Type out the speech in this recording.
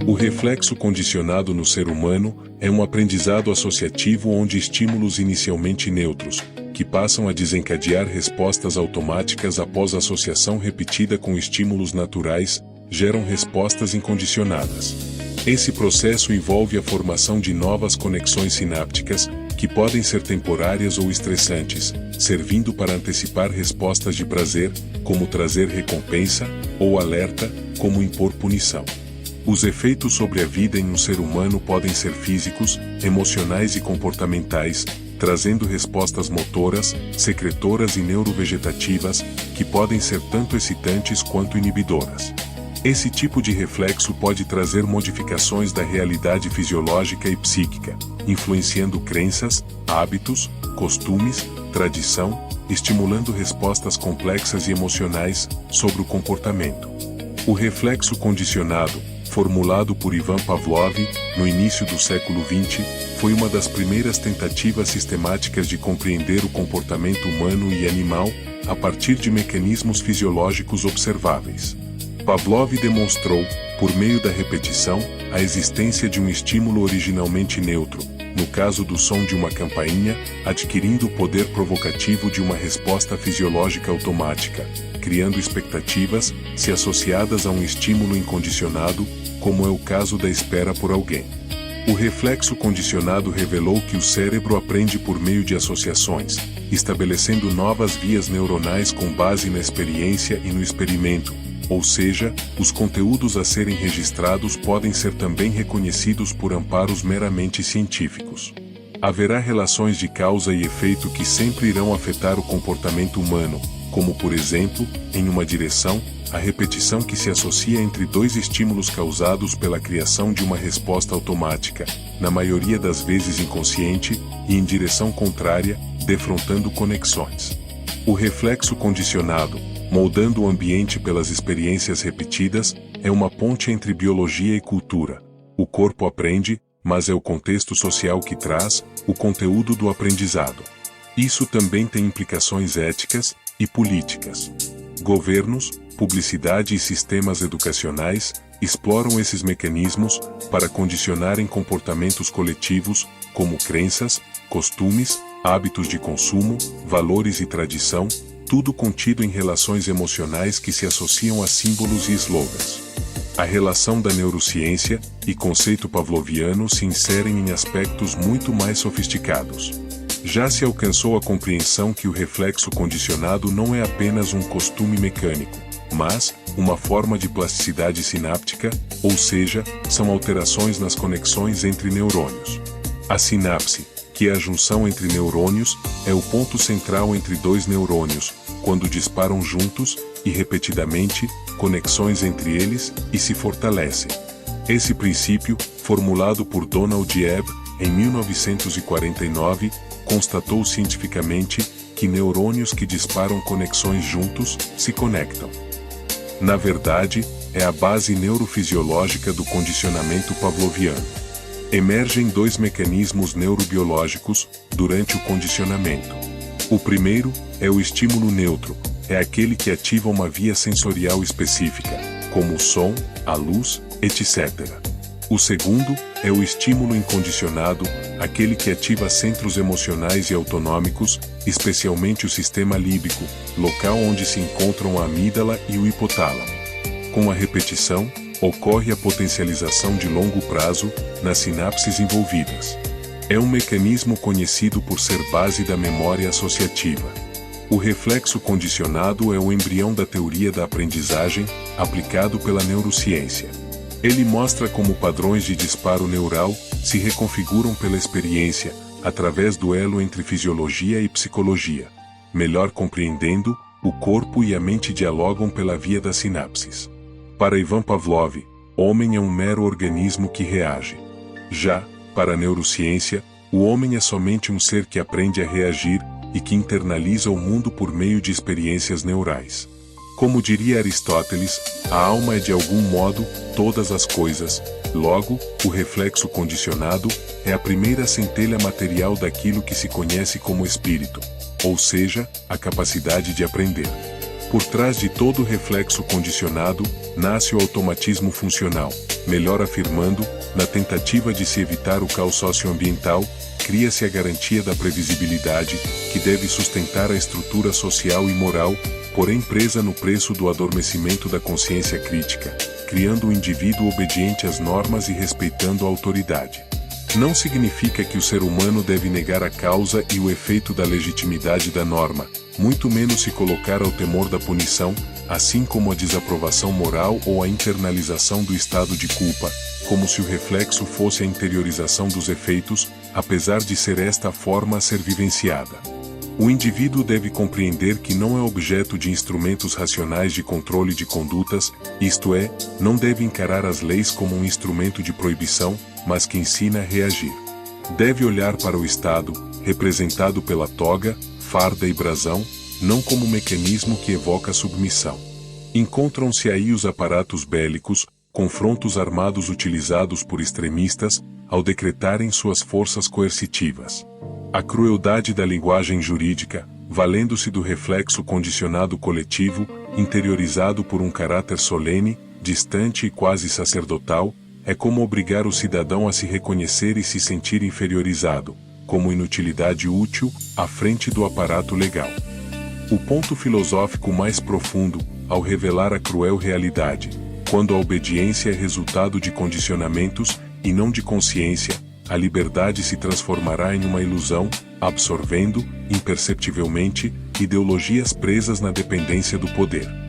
O reflexo condicionado no ser humano é um aprendizado associativo onde estímulos inicialmente neutros, que passam a desencadear respostas automáticas após associação repetida com estímulos naturais, geram respostas incondicionadas. Esse processo envolve a formação de novas conexões sinápticas, que podem ser temporárias ou estressantes, servindo para antecipar respostas de prazer, como trazer recompensa, ou alerta, como impor punição. Os efeitos sobre a vida em um ser humano podem ser físicos, emocionais e comportamentais, trazendo respostas motoras, secretoras e neurovegetativas, que podem ser tanto excitantes quanto inibidoras. Esse tipo de reflexo pode trazer modificações da realidade fisiológica e psíquica, influenciando crenças, hábitos, costumes, tradição, estimulando respostas complexas e emocionais sobre o comportamento. O reflexo condicionado, formulado por Ivan Pavlov, no início do século XX, foi uma das primeiras tentativas sistemáticas de compreender o comportamento humano e animal, a partir de mecanismos fisiológicos observáveis. Pavlov demonstrou, por meio da repetição, a existência de um estímulo originalmente neutro, no caso do som de uma campainha, adquirindo o poder provocativo de uma resposta fisiológica automática, criando expectativas, se associadas a um estímulo incondicionado, como é o caso da espera por alguém. O reflexo condicionado revelou que o cérebro aprende por meio de associações, estabelecendo novas vias neuronais com base na experiência e no experimento, ou seja, os conteúdos a serem registrados podem ser também reconhecidos por amparos meramente científicos. Haverá relações de causa e efeito que sempre irão afetar o comportamento humano, como por exemplo, em uma direção, a repetição que se associa entre dois estímulos causados pela criação de uma resposta automática, na maioria das vezes inconsciente, e em direção contrária, defrontando conexões. O reflexo condicionado, moldando o ambiente pelas experiências repetidas, é uma ponte entre biologia e cultura. O corpo aprende, mas é o contexto social que traz o conteúdo do aprendizado. Isso também tem implicações éticas e políticas. Governos, publicidade e sistemas educacionais exploram esses mecanismos para condicionarem comportamentos coletivos, como crenças, costumes, hábitos de consumo, valores e tradição, tudo contido em relações emocionais que se associam a símbolos e slogans. A relação da neurociência e conceito pavloviano se inserem em aspectos muito mais sofisticados. Já se alcançou a compreensão que o reflexo condicionado não é apenas um costume mecânico, mas uma forma de plasticidade sináptica, ou seja, são alterações nas conexões entre neurônios. A sinapse, que é a junção entre neurônios, é o ponto central entre dois neurônios, quando disparam juntos, e repetidamente, conexões entre eles, e se fortalecem. Esse princípio, formulado por Donald Ebb, em 1949, constatou cientificamente que neurônios que disparam conexões juntos, se conectam. Na verdade, é a base neurofisiológica do condicionamento pavloviano. Emergem dois mecanismos neurobiológicos durante o condicionamento. O primeiro é o estímulo neutro, é aquele que ativa uma via sensorial específica, como o som, a luz, etc. O segundo é o estímulo incondicionado, aquele que ativa centros emocionais e autonômicos, especialmente o sistema límbico, local onde se encontram a amígdala e o hipotálamo. Com a repetição, ocorre a potencialização de longo prazo nas sinapses envolvidas. É um mecanismo conhecido por ser base da memória associativa. O reflexo condicionado é o embrião da teoria da aprendizagem, aplicado pela neurociência. Ele mostra como padrões de disparo neural se reconfiguram pela experiência, através do elo entre fisiologia e psicologia. Melhor compreendendo, o corpo e a mente dialogam pela via das sinapses. Para Ivan Pavlov, homem é um mero organismo que reage. Já, para a neurociência, o homem é somente um ser que aprende a reagir e que internaliza o mundo por meio de experiências neurais. Como diria Aristóteles, a alma é de algum modo todas as coisas, Logo, o reflexo condicionado é a primeira centelha material daquilo que se conhece como espírito, ou seja, a capacidade de aprender. Por trás de todo reflexo condicionado, nasce o automatismo funcional, melhor afirmando, na tentativa de se evitar o caos socioambiental, cria-se a garantia da previsibilidade, que deve sustentar a estrutura social e moral, porém presa no preço do adormecimento da consciência crítica, criando o indivíduo obediente às normas e respeitando a autoridade. Não significa que o ser humano deve negar a causa e o efeito da legitimidade da norma, muito menos se colocar ao temor da punição, assim como a desaprovação moral ou a internalização do estado de culpa, como se o reflexo fosse a interiorização dos efeitos, apesar de ser esta a forma a ser vivenciada. O indivíduo deve compreender que não é objeto de instrumentos racionais de controle de condutas, isto é, não deve encarar as leis como um instrumento de proibição, mas que ensina a reagir. Deve olhar para o Estado, representado pela toga, farda e brasão, não como um mecanismo que evoca submissão. Encontram-se aí os aparatos bélicos, confrontos armados utilizados por extremistas, ao decretarem suas forças coercitivas. A crueldade da linguagem jurídica, valendo-se do reflexo condicionado coletivo, interiorizado por um caráter solene, distante e quase sacerdotal, é como obrigar o cidadão a se reconhecer e se sentir inferiorizado, como inutilidade útil, à frente do aparato legal. O ponto filosófico mais profundo, ao revelar a cruel realidade, quando a obediência é resultado de condicionamentos, e não de consciência, a liberdade se transformará em uma ilusão, absorvendo, imperceptivelmente, ideologias presas na dependência do poder.